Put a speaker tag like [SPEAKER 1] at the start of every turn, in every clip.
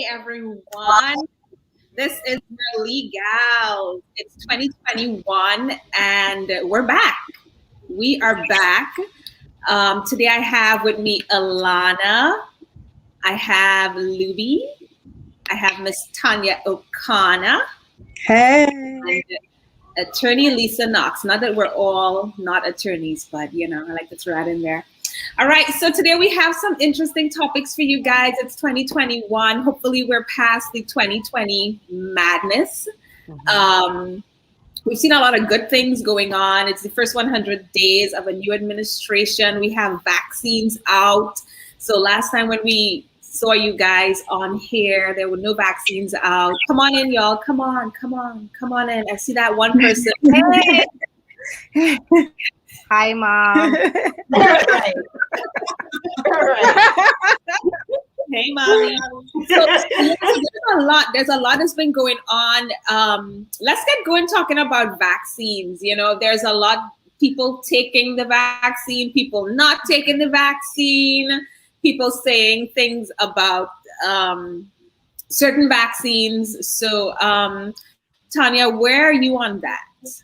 [SPEAKER 1] everyone. This is your LeGals. It's 2021 and we're back. We are back. Today I have with me Alana. I have Luby. I have Miss Tanya O'Connor.
[SPEAKER 2] Hey.
[SPEAKER 1] And attorney Lisa Knox. Not that we're all not attorneys, but I like to throw that in there. All right, so today we have some interesting topics for you guys. It's 2021. Hopefully we're past the 2020 madness. We've seen a lot of good things going on. It's the first 100 days of a new administration. We have vaccines out. So last time when we saw you guys on here, there were no vaccines out. Come on in, y'all. Come on in. I see that one person. Hey.
[SPEAKER 3] Hi, Mom.
[SPEAKER 1] Hey, Mommy. So there's a lot that's been going on. Let's get going talking about vaccines. There's a lot of people taking the vaccine, people not taking the vaccine, people saying things about certain vaccines. So, Tanya, where are you on that?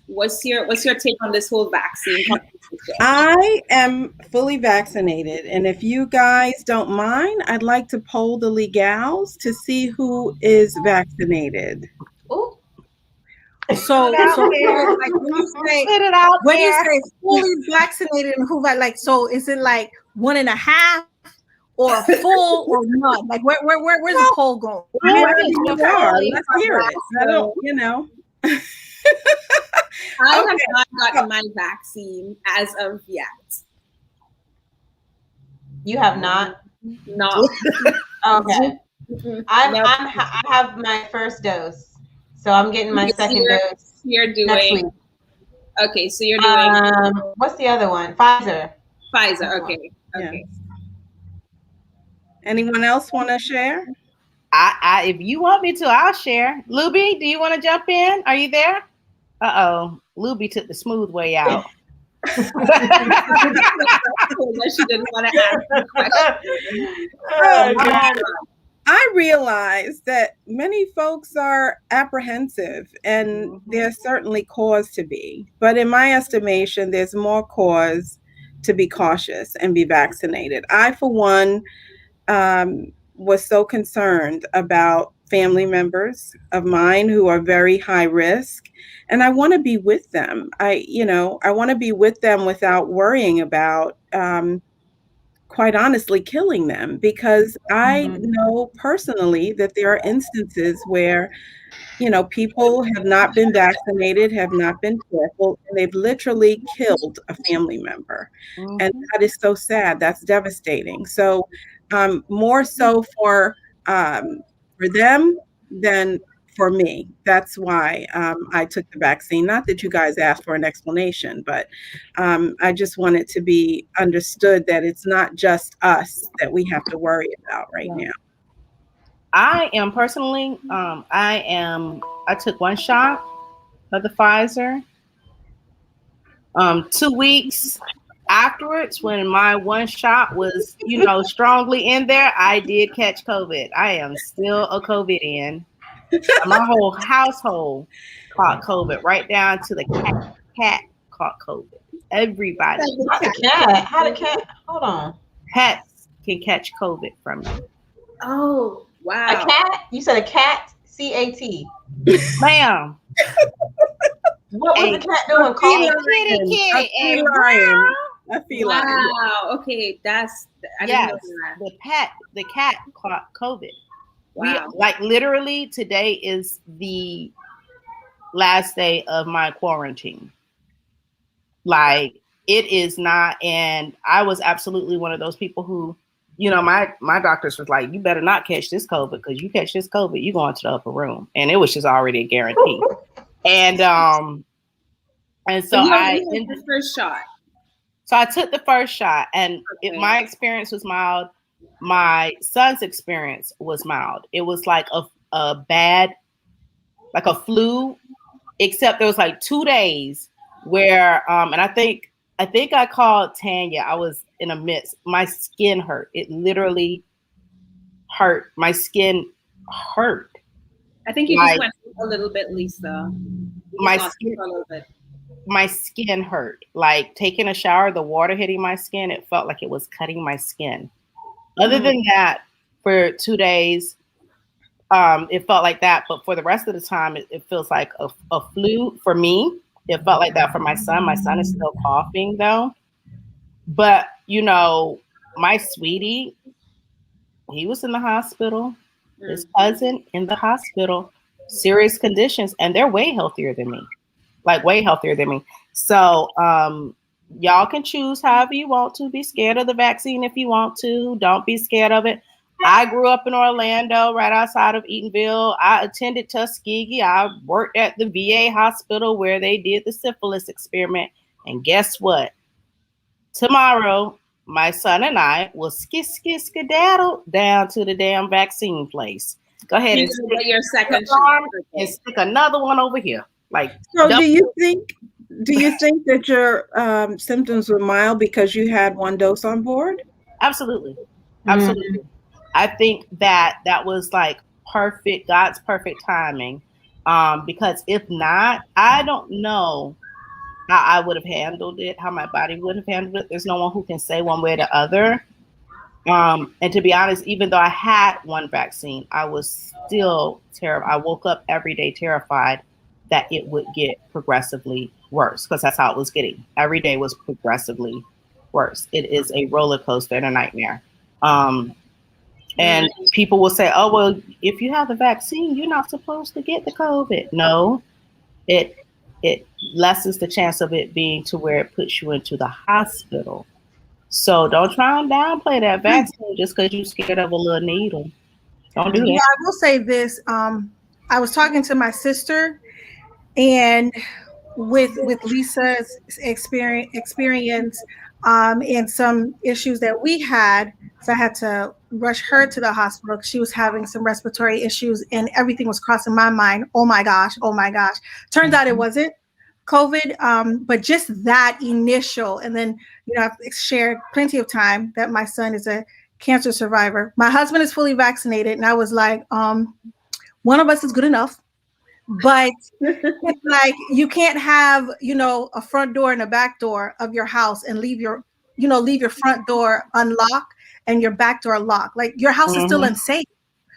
[SPEAKER 1] What's your take on this whole vaccine conversation?
[SPEAKER 2] I am fully vaccinated, and if you guys don't mind, I'd like to poll the LeGals to see who is vaccinated.
[SPEAKER 3] Ooh.
[SPEAKER 4] So like when you say fully vaccinated and who so is it like 1.5 or full or not? Like where's the poll going?
[SPEAKER 2] Let's hear it. I don't,
[SPEAKER 1] I have not gotten my vaccine as of yet.
[SPEAKER 3] You have not?
[SPEAKER 1] No.
[SPEAKER 3] Okay. I have my first dose, so I'm getting my second dose.
[SPEAKER 1] You're doing
[SPEAKER 3] next week.
[SPEAKER 1] Okay, so you're doing
[SPEAKER 3] what's the other one? Pfizer.
[SPEAKER 1] Okay.
[SPEAKER 2] Yeah. Anyone else want to share?
[SPEAKER 5] I if you want me to, I'll share. Luby, do you want to jump in? Are you there? Luby took the smooth way out.
[SPEAKER 1] She didn't want to ask the question.
[SPEAKER 2] I realize that many folks are apprehensive, and there's certainly cause to be. But in my estimation, there's more cause to be cautious and be vaccinated. I, for one, was so concerned about family members of mine who are very high risk, and I want to be with them. I want to be with them without worrying about, quite honestly, killing them, because I know personally that there are instances where, people have not been vaccinated, have not been careful, and they've literally killed a family member. And that is so sad. That's devastating. So more so for them than for me. That's why I took the vaccine. Not that you guys asked for an explanation, but I just want it to be understood that it's not just us that we have to worry about right now.
[SPEAKER 5] I am personally, I took one shot of the Pfizer. 2 weeks afterwards, when my one shot was, strongly in there, I did catch COVID. I am still a COVIDian. My whole household caught COVID, right down to the cat caught COVID. Everybody.
[SPEAKER 3] How the cat? Hold on.
[SPEAKER 5] Pets can catch COVID from you.
[SPEAKER 1] Oh, wow.
[SPEAKER 3] A cat? You said a cat? CAT.
[SPEAKER 5] Ma'am.
[SPEAKER 3] What was the cat doing?
[SPEAKER 5] Kitty.
[SPEAKER 2] A feline.
[SPEAKER 1] Wow. Okay, I didn't know that.
[SPEAKER 5] The cat caught COVID.
[SPEAKER 1] Wow.
[SPEAKER 5] Literally today is the last day of my quarantine. It is not, and I was absolutely one of those people who, my doctors was like, you better not catch this COVID, because you catch this COVID, you go into the upper room. And it was just already a guarantee. And so I
[SPEAKER 1] took the first shot.
[SPEAKER 5] So I took the first shot, and my experience was mild. My son's experience was mild. It was like a bad, like a flu, except there was 2 days where, and I think I called Tanya. I was in a midst. My skin hurt. It literally hurt. My skin hurt.
[SPEAKER 1] I think you just went a little bit, Lisa.
[SPEAKER 5] My skin hurt. Like taking a shower, the water hitting my skin, it felt like it was cutting my skin. Other than that, for 2 days, it felt like that. But for the rest of the time, it feels like a flu for me. It felt like that for my son. My son is still coughing though. But, you know, my sweetie, he was in the hospital. His cousin in the hospital, serious conditions, and they're way healthier than me. Like way healthier than me. So y'all can choose however you want to. Be scared of the vaccine if you want to. Don't be scared of it. I grew up in Orlando, right outside of Eatonville. I attended Tuskegee. I worked at the VA hospital where they did the syphilis experiment. And guess what? Tomorrow, my son and I will skedaddle down to the damn vaccine place. Go ahead and stick
[SPEAKER 1] your second
[SPEAKER 5] and stick another one over here. Like,
[SPEAKER 2] so do you think that your symptoms were mild because you had one dose on board?
[SPEAKER 5] Absolutely. Absolutely. I think that was like perfect, God's perfect timing. Because if not, I don't know how I would have handled it, how my body would have handled it. There's no one who can say one way or the other. And to be honest, even though I had one vaccine, I was still terrified. I woke up every day terrified that it would get progressively worse, because that's how it was getting. Every day was progressively worse. It is a roller coaster and a nightmare. And people will say, oh, well, if you have the vaccine, you're not supposed to get the COVID. No, it lessens the chance of it being to where it puts you into the hospital. So don't try and downplay that vaccine just because you're scared of a little needle. Don't do that.
[SPEAKER 4] Yeah, I will say this. I was talking to my sister, and with Lisa's experience and some issues that we had, so I had to rush her to the hospital. She was having some respiratory issues, and everything was crossing my mind. Oh my gosh. Turns out it wasn't COVID, but just that initial. And then, I've shared plenty of time that my son is a cancer survivor. My husband is fully vaccinated, and I was like, one of us is good enough. But it's like, you can't have, a front door and a back door of your house and leave your front door unlocked and your back door locked. Like, your house is still unsafe.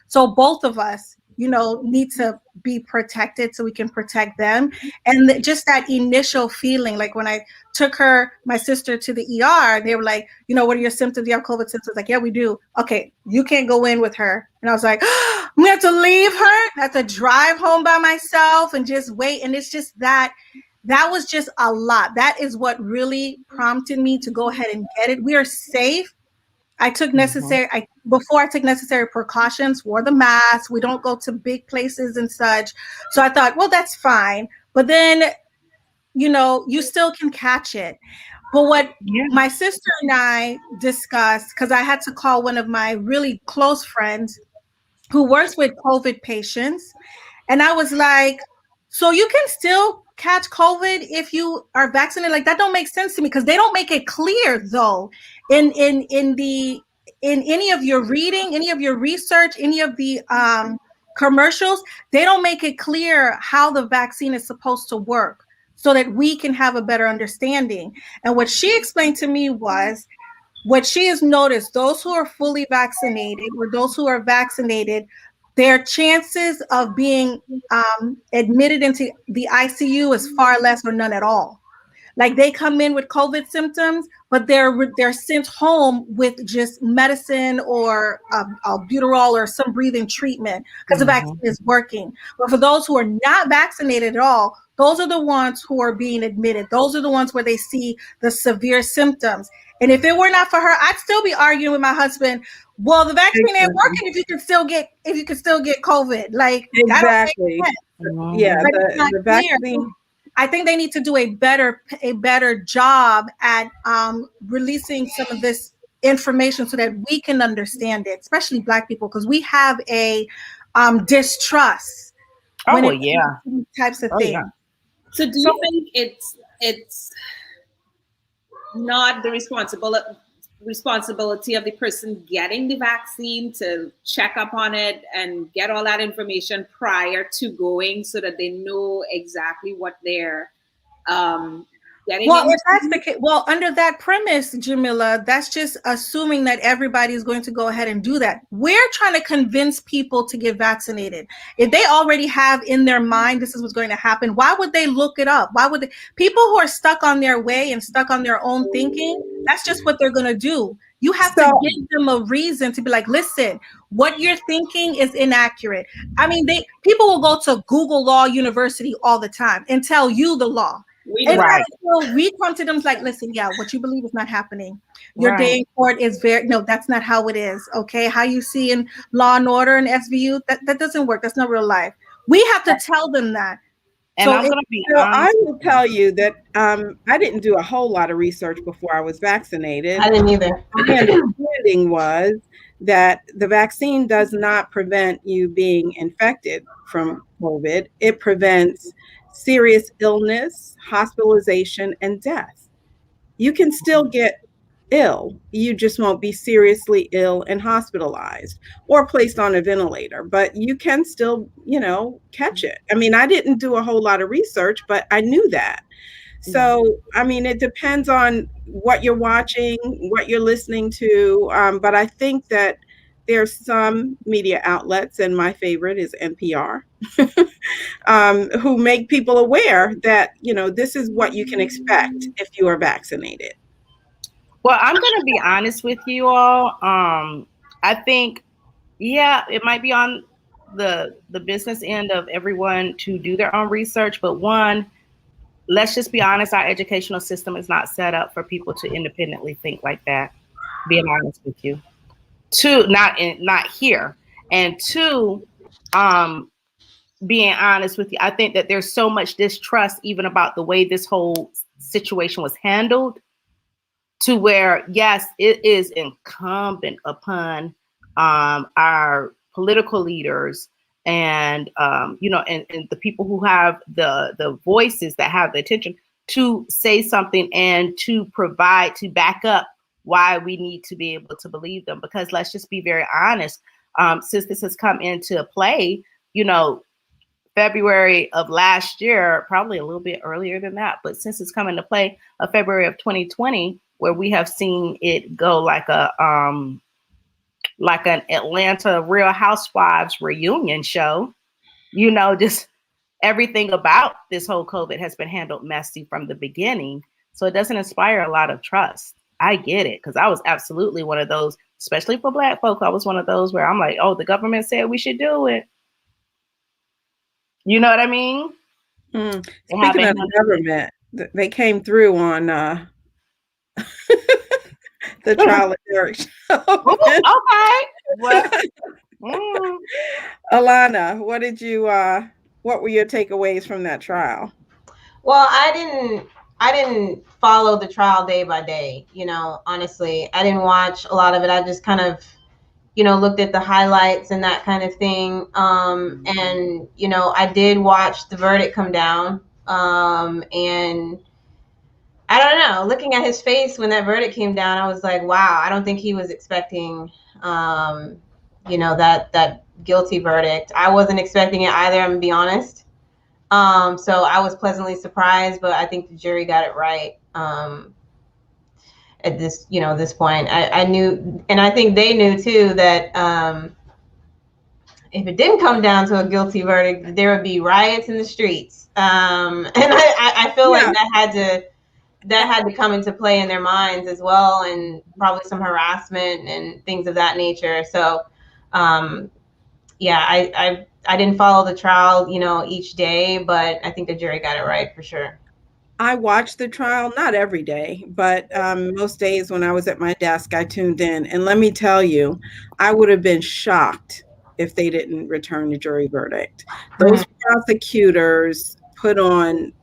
[SPEAKER 4] So both of us, need to be protected so we can protect them. And just that initial feeling, like when I took my sister to the ER, they were like, what are your symptoms? Do you have COVID symptoms? Like, yeah, we do. Okay, you can't go in with her. And I was like, I'm gonna have to leave her. I have to drive home by myself and just wait. And it's just that was just a lot. That is what really prompted me to go ahead and get it. We are safe. I took before I took necessary precautions, wore the mask. We don't go to big places and such. So I thought, well, that's fine. But then, you still can catch it. But what my sister and I discussed, because I had to call one of my really close friends who works with COVID patients. And I was like, so you can still catch COVID if you are vaccinated? Like, that don't make sense to me, because they don't make it clear though in any of your reading, any of your research, any of the commercials. They don't make it clear how the vaccine is supposed to work so that we can have a better understanding. And what she explained to me was, what she has noticed, those who are fully vaccinated or those who are vaccinated, their chances of being admitted into the ICU is far less or none at all. Like, they come in with COVID symptoms, but they're sent home with just medicine or albuterol or some breathing treatment because the vaccine is working. But for those who are not vaccinated at all, those are the ones who are being admitted. Those are the ones where they see the severe symptoms. And if it were not for her, I'd still be arguing with my husband. Well, the vaccine ain't working if you can still get COVID. Like,
[SPEAKER 2] exactly. Yeah, the vaccine.
[SPEAKER 4] I think they need to do a better job at releasing some of this information so that we can understand it, especially Black people, because we have a distrust. These types of things.
[SPEAKER 1] Yeah. So do you think it's not the responsibility of the person getting the vaccine to check up on it and get all that information prior to going so that they know exactly what they're getting
[SPEAKER 4] Well,
[SPEAKER 1] into.
[SPEAKER 4] if that's the case, well, under that premise, Jamila, that's just assuming that everybody is going to go ahead and do that. We're trying to convince people to get vaccinated. If they already have in their mind this is what's going to happen, why would they look it up? Why would they? People who are stuck on their way and stuck on their own thinking, that's just what they're going to do. You have to give them a reason to be like, listen, what you're thinking is inaccurate. I mean, people will go to Google Law University all the time and tell you the law. We come to them like, listen, yeah, what you believe is not happening. Your day in court is no, that's not how it is. Okay, how you see in Law and Order and SVU, that doesn't work. That's not real life. We have to tell them that.
[SPEAKER 5] And so I'm going to be honest.
[SPEAKER 2] I will tell you that I didn't do a whole lot of research before I was vaccinated.
[SPEAKER 3] I didn't either.
[SPEAKER 2] My understanding was that the vaccine does not prevent you being infected from COVID. It prevents serious illness, hospitalization, and death. You can still get ill. You just won't be seriously ill and hospitalized or placed on a ventilator, but you can still, catch it. I mean, I didn't do a whole lot of research, but I knew that. So, I mean, it depends on what you're watching, what you're listening to. But I think that there's some media outlets, and my favorite is NPR, who make people aware that, this is what you can expect if you are vaccinated.
[SPEAKER 5] Well, I'm going to be honest with you all. I think, it might be on the business end of everyone to do their own research. But one, let's just be honest, our educational system is not set up for people to independently think like that, being honest with you. Two, not here. And two, being honest with you, I think that there's so much distrust even about the way this whole situation was handled, to where, yes, it is incumbent upon our political leaders and and the people who have the voices that have the attention to say something and to provide, to back up why we need to be able to believe them. Because let's just be very honest, since this has come into play, February of last year, probably a little bit earlier than that, but since it's come into play of February of 2020, where we have seen it go like an Atlanta Real Housewives reunion show, just everything about this whole COVID has been handled messy from the beginning. So it doesn't inspire a lot of trust. I get it, because I was absolutely one of those, especially for Black folk. I was one of those where I'm like, oh, the government said we should do it. You know what I mean?
[SPEAKER 2] Speaking of the government, they came through on the trial of Derek show.
[SPEAKER 5] Okay. Well,
[SPEAKER 2] Alana, what were your takeaways from that trial?
[SPEAKER 3] Well, I didn't follow the trial day by day, honestly. I didn't watch a lot of it. I just kind of, looked at the highlights and that kind of thing. And, I did watch the verdict come down. And I don't know, looking at his face when that verdict came down, I was like, wow, I don't think he was expecting, that guilty verdict. I wasn't expecting it either, I'm gonna be honest. So I was pleasantly surprised, but I think the jury got it right. At this, this point, I knew, and I think they knew too, that if it didn't come down to a guilty verdict, there would be riots in the streets. And I feel like that had to come into play in their minds as well, and probably some harassment and things of that nature. So, I didn't follow the trial, each day, but I think the jury got it right for sure.
[SPEAKER 2] I watched the trial, not every day, but most days when I was at my desk, I tuned in. And let me tell you, I would have been shocked if they didn't return the jury verdict. Those prosecutors put on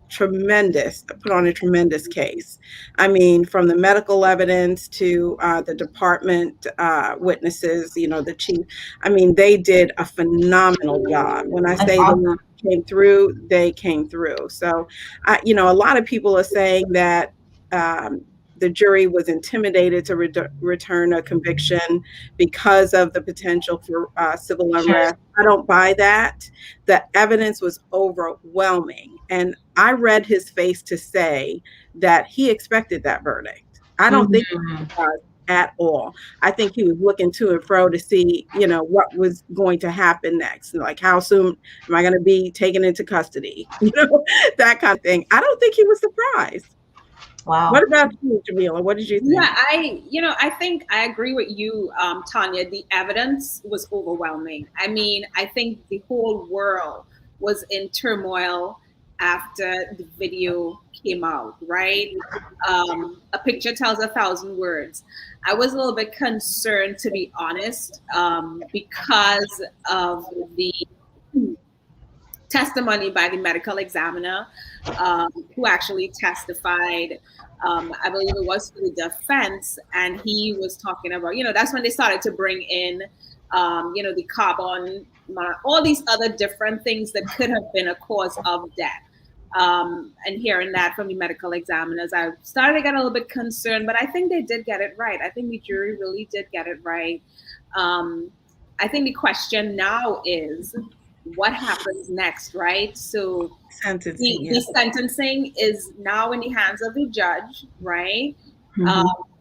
[SPEAKER 2] a tremendous case. I mean, from the medical evidence to the department witnesses, the chief. I mean, they did a phenomenal job. When I say they came through, they came through. So, a lot of people are saying that the jury was intimidated to return a conviction because of the potential for civil unrest. I don't buy that. The evidence was overwhelming. And I read his face to say that he expected that verdict. I don't think he was at all. I think he was looking to and fro to see, what was going to happen next. Like, how soon am I going to be taken into custody? That kind of thing. I don't think he was surprised.
[SPEAKER 3] Wow.
[SPEAKER 2] What about you, Jamila? What did you think?
[SPEAKER 1] Yeah, I think I agree with you, Tanya. The evidence was overwhelming. I mean, I think the whole world was in turmoil after the video came out, right? A picture tells 1,000 words. I was a little bit concerned, to be honest, because of the testimony by the medical examiner who actually testified. I believe it was for the defense, and he was talking about, that's when they started to bring in, the carbon, all these other different things that could have been a cause of death. And hearing that from the medical examiners, I started to get a little bit concerned, but I think they did get it right. I think the jury really did get it right. I think the question now is, what happens next, right? So the sentencing is now in the hands of the judge, right?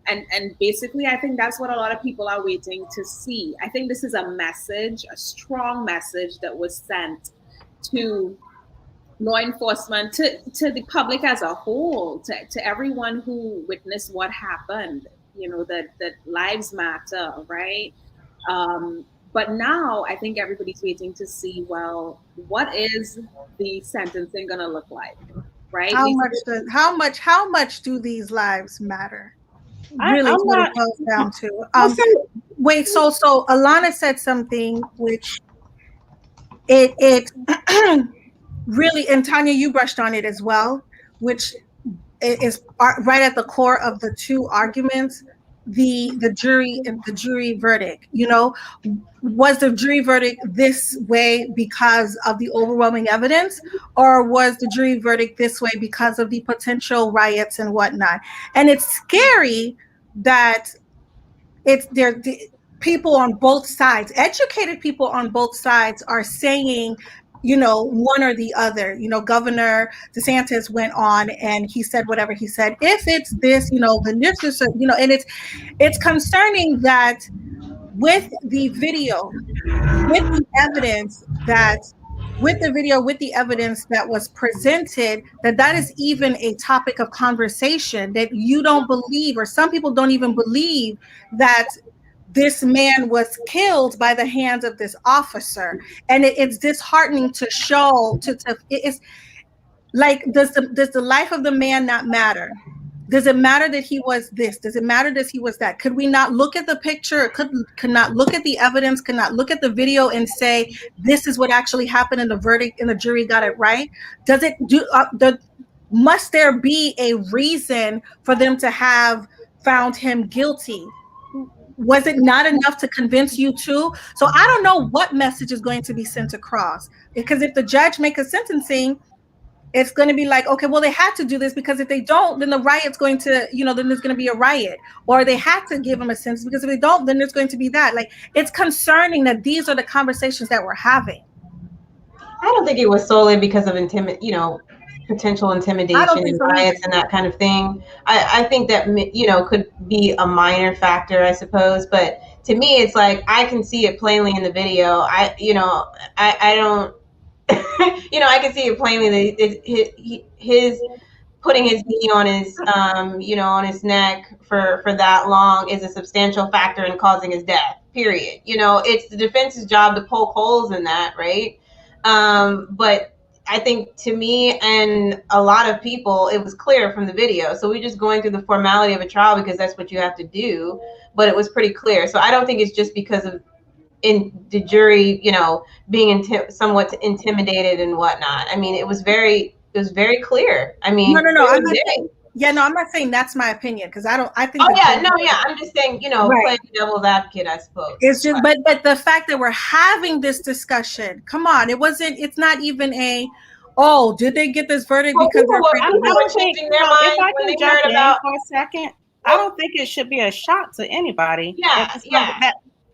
[SPEAKER 1] And basically, I think that's what a lot of people are waiting to see. I think this is a message, a strong message that was sent to law enforcement, to the public as a whole, to everyone who witnessed what happened, that lives matter, right? But now I think everybody's waiting to see, well, what is the sentencing going to look like, right?
[SPEAKER 4] How much do these lives matter? Really, what it goes down to. Wait, so Alana said something which it really, and Tanya, you brushed on it as well, which is right at the core of the two arguments. The jury verdict, was the jury verdict this way because of the overwhelming evidence, or was the jury verdict this way because of the potential riots and whatnot? And it's scary that the people on both sides, educated people on both sides, are saying, one or the other. Governor DeSantis went on and he said whatever he said. If it's this, then this is, and it's concerning that with the video, with the evidence that was presented, that is even a topic of conversation, that you don't believe, or some people don't even believe, that this man was killed by the hands of this officer. And it's disheartening to show, it's like, does the life of the man not matter? Does it matter that he was this? Does it matter that he was that? Could we not look at the picture? Could not look at the evidence? Could not look at the video and say, this is what actually happened in the verdict and the jury got it right? Does it do? Must there be a reason for them to have found him guilty? Was it not enough to convince you too? So I don't know what message is going to be sent across, because if the judge make a sentencing, it's going to be like, okay, well, they had to do this, because if they don't, then the riot's going to, then there's going to be a riot. Or they had to give them a sentence, because if they don't, then there's going to be that. Like, it's concerning that these are the conversations that we're having.
[SPEAKER 3] I don't think it was solely because of potential intimidation and riots and that kind of thing. I think that, could be a minor factor, I suppose. But to me, it's like, I can see it plainly in the video. I don't, I can see it plainly that his putting his knee on his, on his neck for that long is a substantial factor in causing his death, period. It's the defense's job to poke holes in that, right? But I think, to me and a lot of people, it was clear from the video. So we're just going through the formality of a trial because that's what you have to do. But it was pretty clear. So I don't think it's just because of the jury, being somewhat intimidated and whatnot. I mean, it was very clear. I mean,
[SPEAKER 4] no. I'm not saying that's my opinion, because I think.
[SPEAKER 3] Oh yeah, no, yeah. I'm just saying, playing devil's advocate, I suppose.
[SPEAKER 4] It's just, but the fact that we're having this discussion, come on, it's not even did they get this verdict because
[SPEAKER 5] if I can jump in for a second, I don't think it should be a shock to anybody.
[SPEAKER 3] Yeah, yeah.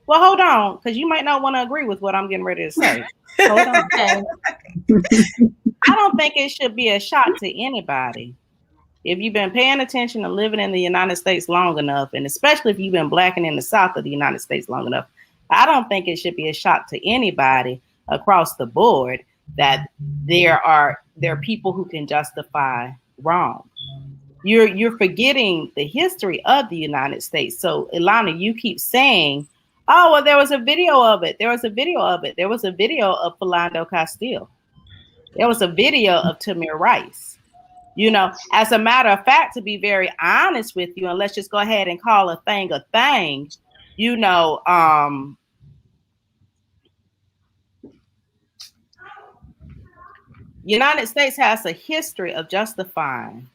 [SPEAKER 5] Well, hold on, because you might not want to agree with what I'm getting ready to say. Hold on.
[SPEAKER 3] Okay.
[SPEAKER 5] I don't think it should be a shock to anybody. If you've been paying attention and living in the United States long enough, and especially if you've been black and in the South of the United States long enough, I don't think it should be a shock to anybody across the board that there are people who can justify wrong. You're forgetting the history of the United States. So, Ilana, you keep saying, oh, well, there was a video of it. There was a video of it. There was a video of Philando Castile. There was a video of Tamir Rice. You know, as a matter of fact, to be very honest with you, and let's just go ahead and call a thing, you know, United States has a history of justifying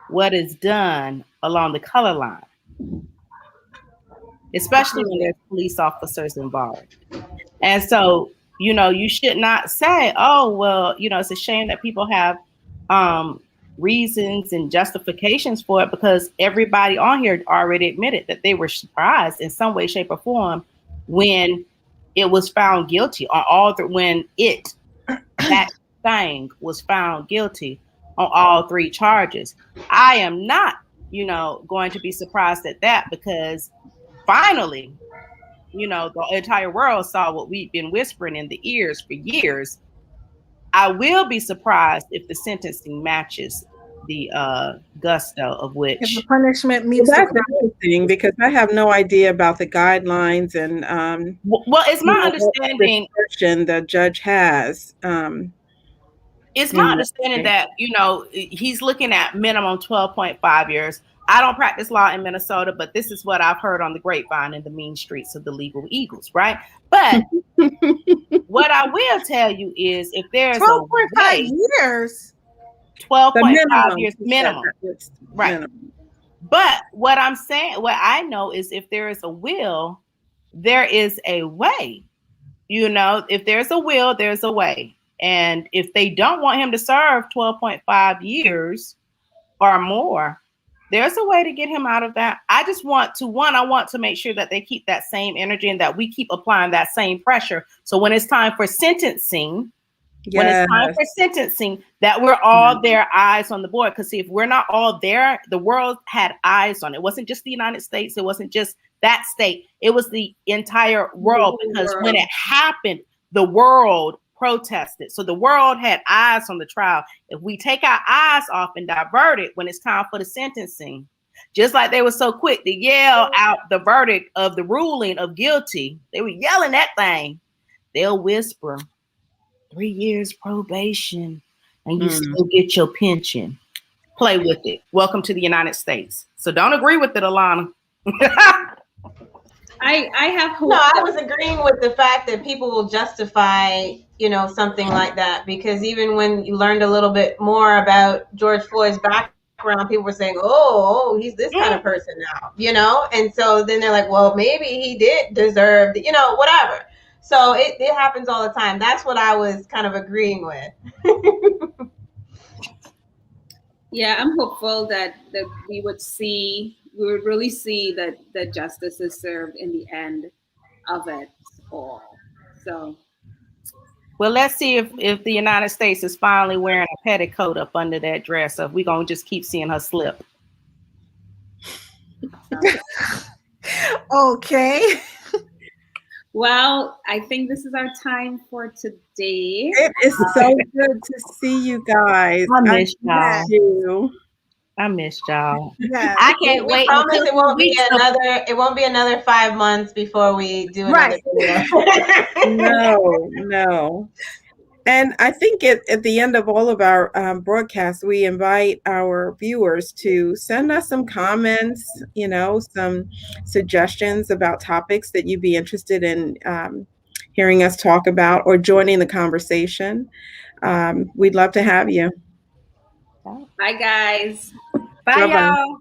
[SPEAKER 5] what is done along the color line, especially when there's police officers involved. And so, you know, you should not say, oh, well, you know, it's a shame that people have reasons and justifications for it, because everybody on here already admitted that they were surprised in some way, shape, or form when it was found guilty on all that thing was found guilty on all three charges. I am not, you know, going to be surprised at that, because finally, you know, the entire world saw what we've been whispering in the ears for years. I will be surprised if the sentencing matches the gusto of which
[SPEAKER 4] the punishment meets
[SPEAKER 2] that's interesting, because I have no idea about the guidelines and
[SPEAKER 5] well, it's my understanding
[SPEAKER 2] the judge has.
[SPEAKER 5] It's my understanding that, you know, he's looking at minimum 12.5 years. I don't practice law in Minnesota, but this is what I've heard on the grapevine in the mean streets of the legal eagles, right? But what I will tell you is, if there's
[SPEAKER 4] 12.5 years,
[SPEAKER 5] 12.5 years minimum, right?
[SPEAKER 2] Minimum.
[SPEAKER 5] But what I'm saying, what I know is, if there is a will, there is a way. You know, if there's a will, there's a way. And if they don't want him to serve 12.5 years or more, there's a way to get him out of that. I just want to make sure that they keep that same energy and that we keep applying that same pressure. So when it's time for sentencing, that we're all there, eyes on the board. Because see, if we're not all there, the world had eyes on it. It wasn't just the United States. It wasn't just that state. It was the entire world. Because when it happened, the world protested. So the world had eyes on the trial. If we take our eyes off and divert it when it's time for the sentencing, just like they were so quick to yell out the verdict of the ruling of guilty, they were yelling that thing. They'll whisper 3 years probation and you still get your pension. Play with it. Welcome to the United States. So don't agree with it, Alana.
[SPEAKER 1] I have hope.
[SPEAKER 3] No, I was agreeing with the fact that people will justify, you know, something like that, because even when you learned a little bit more about George Floyd's background, people were saying, oh, he's this kind of person now, you know? And so then they're like, well, maybe he did deserve, you know, whatever. So it happens all the time. That's what I was kind of agreeing with.
[SPEAKER 1] Yeah, I'm hopeful that we would really see that justice is served in the end of it all. So,
[SPEAKER 5] well, let's see if the United States is finally wearing a petticoat up under that dress, or if we're going to just keep seeing her slip.
[SPEAKER 4] Okay.
[SPEAKER 1] Well, I think this is our time for today.
[SPEAKER 2] It is so good to see you guys.
[SPEAKER 5] I miss y'all. I miss y'all.
[SPEAKER 4] Yeah.
[SPEAKER 5] I can't wait.
[SPEAKER 3] Promise it won't be another 5 months before we do another video.
[SPEAKER 2] No. And I think at the end of all of our broadcasts, we invite our viewers to send us some comments, you know, some suggestions about topics that you'd be interested in hearing us talk about, or joining the conversation. We'd love to have you.
[SPEAKER 1] Bye, guys.
[SPEAKER 5] Bye, y'all.